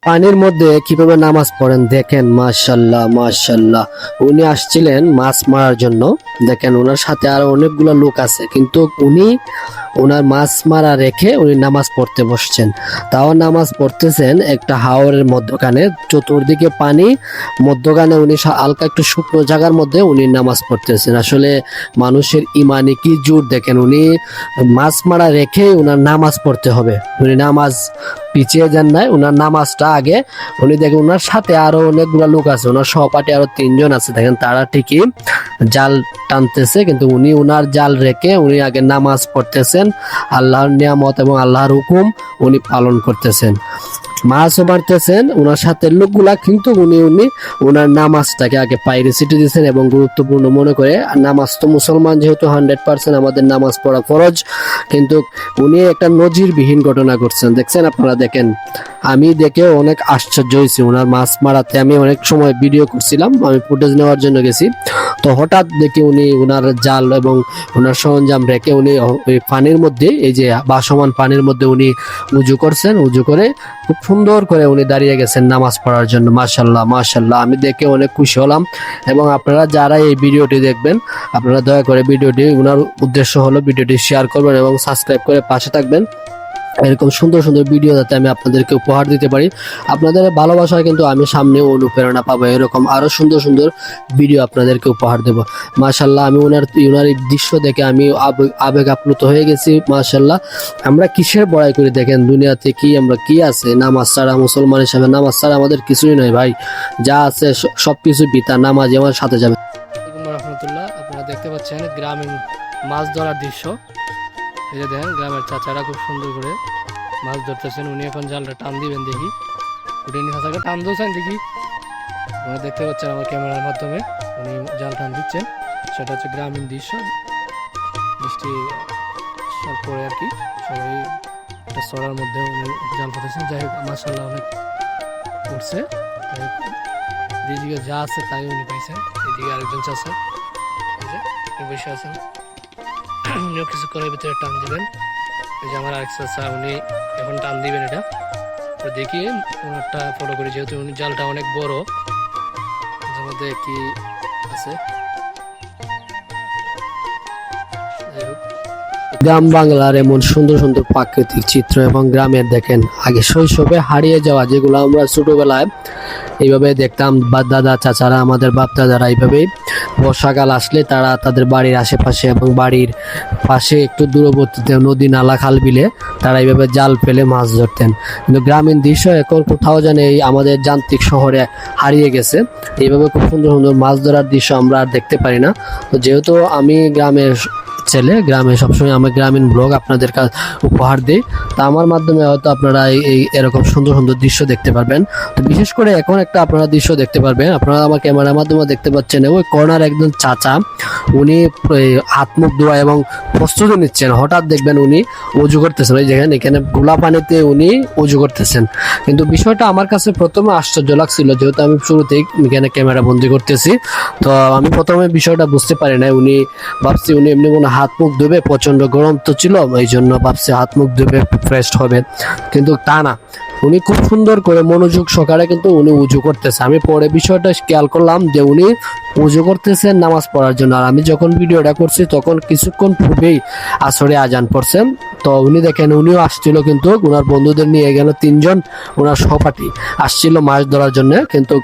পানির মধ্যে কিভাবে নামাজ পড়েন দেখেন, মাশাল্লাহ মাশাল্লাহ। উনি আসছিলেন মাছ মারার জন্য। দেখেন ওনার সাথে আরো অনেকগুলো লোক আছে, কিন্তু উনি ওনার মাছ মারা রেখে উনি নামাজ পড়তে বসছেন। তাও নামাজ পড়তেছেন একটা হাওরের মধ্যখানে, চতুর্দিকে পানি, মধ্যখানে উনি হালকা একটু শুকনো জায়গার মধ্যে উনি নামাজ পড়তেছেন। আসলে মানুষের ইমানে কি জোর দেখেন, উনি মাছ মারা রেখে উনার নামাজ পড়তে হবে। উনি নামাজ পিছিয়ে যান নাই, উনার নামাজটা আগে উনি দেখেন। উনার সাথে আরো অনেকগুলো লোক আছে, ওনার সহপাঠী আরো তিনজন আছে। দেখেন তারা ঠিকই জাল টানতেছে, কিন্তু উনি উনার জাল রেখে উনি আগে নামাজ পড়তেছেন। আল্লাহর নিয়ামত এবং আল্লাহর হুকুম উনি পালন করতেছেন, মাছও মারতেছেন ওনার সাথে লোকগুলা, কিন্তু উনি ওনার নামাজটাকে আগে প্রায়োরিটি দিয়েছেন এবং গুরুত্বপূর্ণ মনে করে। নামাজ তো মুসলমান যেহেতু 100% আমাদের নামাজ পড়া ফরজ, কিন্তু উনি একটা নজিরবিহীন ঘটনা করছেন। দেখছেন আপনারা, দেখেন আমি দেখে অনেক আশ্চর্য হয়েছি। ওনার মাছ মারাতে আমি অনেক সময় ভিডিও করছিলাম, আমি ফুটেজ নেওয়ার জন্য গেছি। তো হঠাৎ দেখি উনি ওনার জাল এবং ওনার সরঞ্জাম রেখে উনি ওই পানির মধ্যে, এই যে ভাসমান পানির মধ্যে উনি উজু করছেন। উজু করে খুব সুন্দর করে উনি দাঁড়িয়ে গেছেন নামাজ পড়ার জন্য। মাশাল্লাহ মাশাল্লাহ, আমি দেখে অনেক খুশি হলাম। এবং আপনারা যারা এই ভিডিওটি দেখবেন, আপনারা দয়া করে ভিডিওটি, ওনার উদ্দেশ্য হলো ভিডিওটি শেয়ার করবেন এবং সাবস্ক্রাইব করে পাশে থাকবেন। এরকম সুন্দর সুন্দর ভিডিও যাতে আমি আপনাদেরকে উপহার দিতে পারি। আপনাদের ভালোবাসায় কিন্তু আমি সামনে অনুপ্রেরণা পাবো, এরকম আরো সুন্দর সুন্দর ভিডিও আপনাদেরকে উপহার দেব। মাশাল্লাহ, আমি ওনার এই দৃশ্য দেখে আমি আবেগ আপ্লুত হয়ে গেছি। মাশাল্লাহ, আমরা কিসের বড়াই করি দেখেন, দুনিয়াতে কি আমরা কি আছে, নামাজ ছাড়া, মুসলমান হিসাবে নামাজ ছাড়া আমাদের কিছুই নয় ভাই। যা আছে সবকিছু বিতা, নামাজ আমার সাথে যাবে। রহমতুল্লাহ, আপনারা দেখতে পাচ্ছেন গ্রামীণ মাছ ধরার দৃশ্য। এই যে দেখেন গ্রামের চাচারা খুব সুন্দর করে মাছ ধরতেছেন। উনি এখন জালটা টান দিবেন, দেখি উঠে নিয়ে চাচাকে টান দিয়েছেন দেখি। আপনারা দেখতে পাচ্ছেন আমার ক্যামেরার মাধ্যমে উনি জাল টান দিচ্ছেন। সেটা হচ্ছে গ্রামীণ দৃশ্য, বৃষ্টি পরে আর কি সবাই একটা সরার মধ্যে উনি জাল পাতেছেন। যাই হোক মাশাআল্লাহ অনেক উঠছে। যেদিকে যা আছে তাই উনি পাইছেন। এদিকে আরেকজন চাচা বসে আছেন, উনিও কিছু করে ভিতরে টান দিবেন। এই যে আমার আরেক চাচা, উনি এখন টান দিবেন এটা। তো দেখি ওনারটা ফলো করি, যেহেতু উনি জালটা অনেক বড়। এর মধ্যে কি আছে, গ্রাম বাংলার এমন সুন্দর সুন্দর প্রাকৃতিক চিত্র এবং গ্রামের দেখেন আগে শৈশবে হারিয়ে যাওয়া, যেগুলো আমরা ছোটবেলায় এইভাবে দেখতাম। দাদা চাচারা, আমাদের বাপ দাদারা এইভাবেই বর্ষাকাল আসলে তারা তাদের বাড়ির আশেপাশে এবং বাড়ির পাশে একটু দূরবর্তীতে নদী, নালা, খাল, বিলে তারা এইভাবে জাল ফেলে মাছ ধরতেন। কিন্তু গ্রামীণ দৃশ্য এখন কোথাও জানে এই আমাদের যান্ত্রিক শহরে হারিয়ে গেছে। এইভাবে খুব সুন্দর সুন্দর মাছ ধরার দৃশ্য আমরা আর দেখতে পারি না। তো যেহেতু আমি গ্রামের ছেলে, গ্রামে সবসময় আমি গ্রামীণ ব্লগ আপনাদের কাছে উপহার দিই, তা আমার মাধ্যমে হয়তো আপনারা এই এরকম সুন্দর সুন্দর দৃশ্য দেখতে পারবেন। তো বিশেষ করে এখন একটা আপনারা দৃশ্য দেখতে পারবেন, আপনারা আমার ক্যামেরার মাধ্যমে দেখতে পাচ্ছেন। ওই কর্নার একজন চাচা, উনি হাত মুখ ধোয়া এবং প্রস্তুতি নিচ্ছেন। হঠাৎ দেখবেন উনি উজু করতেছেন, ওই যেখানে এখানে গোলা পানিতে উনি উজু করতেছেন। কিন্তু বিষয়টা আমার কাছে প্রথমে আশ্চর্য লাগছিল, যেহেতু আমি শুরুতেই এখানে ক্যামেরা বন্দি করতেছি। তো আমি প্রথমে বিষয়টা বুঝতে পারি না। উনি ভাবছি উনি এমনি কোনো হাত মুখ ধুবে, প্রচন্ড গরম তো ছিল, এই জন্য ভাবছি হাত মুখ ধুবে ফ্রেশ হবে, কিন্তু তা না। উনি খুব সুন্দর করে মনোযোগ সহকারে কিন্তু উনি উজু করতেছে। আমি পরে বিষয়টা খেয়াল করলাম যে উনি উজু করতেছেন নামাজ পড়ার জন্য। আর আমি যখন ভিডিওটা করছি তখন কিছুক্ষণ পূর্বেই আসরে আজান পড়ছেন। তো উনি দেখেন উনিও আসছিল, কিন্তু ওনার বন্ধুদের নিয়ে গেল, তিনজন ওনার সহপাঠী আসছিল মাছ ধরার জন্য। কিন্তু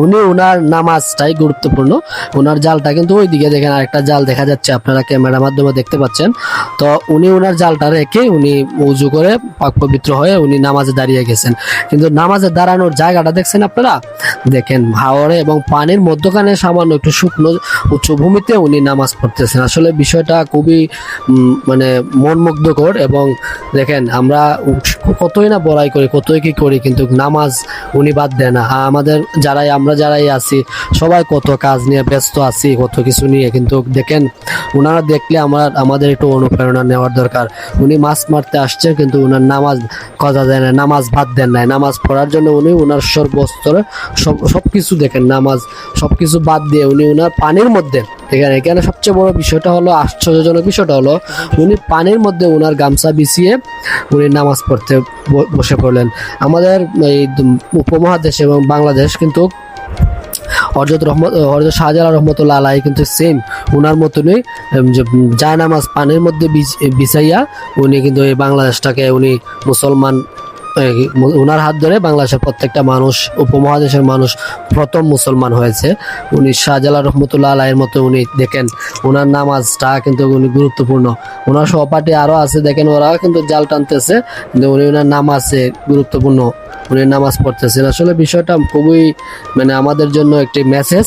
উনি ওনার নামাজটাই গুরুত্বপূর্ণ। ওনার জালটা কিন্তু ওই দিকে দেখেন আরেকটা জাল দেখা যাচ্ছে, আপনারা ক্যামেরার মাধ্যমে দেখতে পাচ্ছেন। তো উনি ওনার জালটা রেখে উনি উজু করে পাক পবিত্র হয়ে উনি নামাজে দাঁড়িয়ে গেছেন। কিন্তু নামাজে দাঁড়ানোর জায়গাটা দেখছেন আপনারা, দেখেন হাওরে এবং পানির মধ্যখানে সামান্য একটু শুকনো উঁচু ভূমিতে উনি নামাজ পড়তেছেন। আসলে বিষয়টা খুবই মানে মনমুগ্ধকর। এবং দেখেন আমরা কতই না বড়াই করি, কতই কি করি, কিন্তু নামাজ উনি বাদ দেয় না। আমাদের আমরা যারাই আছি সবাই কত কাজ নিয়ে ব্যস্ত আছি, কত কিছু নিয়ে, কিন্তু দেখেন ওনারা দেখলে আমাদের একটু অনুপ্রেরণা নেওয়ার দরকার। উনি মাছ মারতে আসছেন, কিন্তু ওনার নামাজ কথা দেয় না, নামাজ বাদ দেন নাই। নামাজ পড়ার জন্য উনি ওনার সর্বস্তরে সবকিছু দেখেন, নামাজ সবকিছু বাদ দিয়ে উনি ওনার পানির মধ্যে দেখেন এখানে সবচেয়ে বড় বিষয়টা হলো, আশ্চর্যজনক বিষয়টা হলো, উনি পানির মধ্যে ওনার গামছা বিছিয়ে উনি নামাজ পড়তে বসে পড়লেন। আমাদের এই উপমহাদেশ এবং বাংলাদেশ কিন্তু হযরত শাহজালাল রহমতুল্লাহ আলাইহি কিন্তু সেম ওনার মতনই যে জায়নামাজ পানির মধ্যে বিছাইয়া উনি কিন্তু এই বাংলাদেশটাকে উনি মুসলমান, ওনার হাত ধরে বাংলাদেশের প্রত্যেকটা মানুষ, উপমহাদেশের মানুষ প্রথম মুসলমান হয়েছে। উনি শাহজালাল রহমতুল্লাহ আলাইহির মতো উনি দেখেন ওনার নামাজটা কিন্তু উনি গুরুত্বপূর্ণ। ওনার সহপাঠী আরও আছে, দেখেন ওরাও কিন্তু জাল টানতেছে, কিন্তু উনি ওনার নামাজে গুরুত্বপূর্ণ, উনি নামাজ পড়তেছেন। আসলে বিষয়টা খুবই মানে আমাদের জন্য একটি মেসেজ।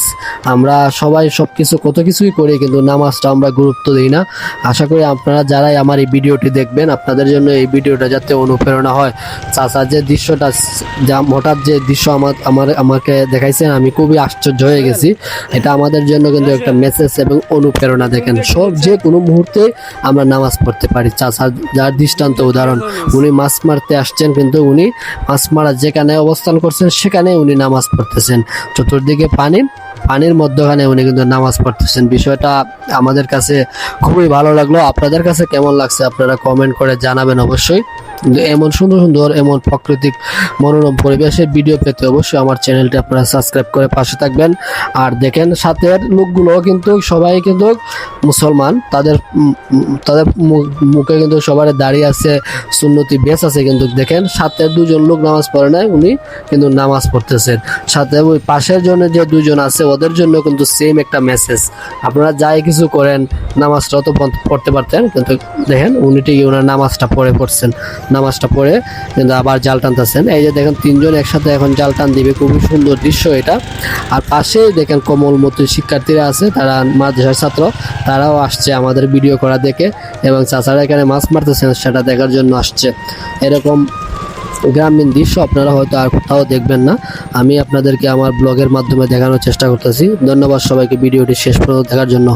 আমরা সবাই সব কিছু কত কিছুই করি, কিন্তু নামাজটা আমরা গুরুত্ব দিই না। আশা করি আপনারা যারাই আমার এই ভিডিওটি দেখবেন, আপনাদের জন্য এই ভিডিওটা যাতে অনুপ্রেরণা হয়। চাচা যে দৃশ্যটা, হঠাৎ যে দৃশ্য আমাকে দেখাইছেন, আমি খুবই আশ্চর্য হয়ে গেছি। এটা আমাদের জন্য কিন্তু একটা মেসেজ এবং অনুপ্রেরণা। দেখেন সব যে কোনো মুহূর্তে আমরা নামাজ পড়তে পারি। চাচা যার দৃষ্টান্ত উদাহরণ, উনি মাছ মারতে আসছেন, কিন্তু উনি মাছ মারা যেখানে অবস্থান করছেন সেখানে উনি নামাজ পড়তেছেন। চতুর্দিকে পানির মধ্যখানে উনি কিন্তু নামাজ পড়তেছেন। বিষয়টা আমাদের কাছে খুবই ভালো লাগলো। আপনাদের কাছে কেমন লাগছে আপনারা কমেন্ট করে জানাবেন অবশ্যই। এমন সুন্দর সুন্দর, এমন প্রাকৃতিক মনোরম পরিবেশের ভিডিও পেতে অবশ্যই আমার চ্যানেলটি আপনারা সাবস্ক্রাইব করে পাশে থাকবেন। আর দেখেন সাথের লোকগুলো কিন্তু সবাই কিন্তু মুসলমান, তাদের মুখে কিন্তু সবার দাঁড়িয়ে আছে, সুন্নতি বেশ আছে, কিন্তু দেখেন সাথে দুজন লোক নামাজ পড়ে নাই, উনি কিন্তু নামাজ পড়তেছেন। সাথে ওই পাশের জন্য যে দুজন আছে ওদের জন্য কিন্তু সেম একটা মেসেজ। আপনারা যাই কিছু করেন, নামাজটাও তো পড়তে পারতেন, কিন্তু দেখেন উনি ঠিকই ওনার নামাজটা পড়ছেন, নামাজটা পড়ে কিন্তু আবার জাল টানতেছেন। এই যে দেখেন তিনজন একসাথে এখন জাল টান দিবে, খুবই সুন্দর দৃশ্য এটা। আর পাশেই দেখেন কোমলমতি শিক্ষার্থীরা আছে, তারা মাদ্রাসার ছাত্র, তারাও আসছে আমাদের ভিডিও করা দেখে, এবং চাচারা এখানে মাছ মারতেছেন সেটা দেখার জন্য আসছে। এরকম গ্রামীণ দৃশ্য আপনারা হয়তো আর কোথাও দেখবেন না, আমি আপনাদেরকে আমার ব্লগের মাধ্যমে দেখানোর চেষ্টা করতেছি। ধন্যবাদ সবাইকে ভিডিওটি শেষ পর্যন্ত দেখার জন্য।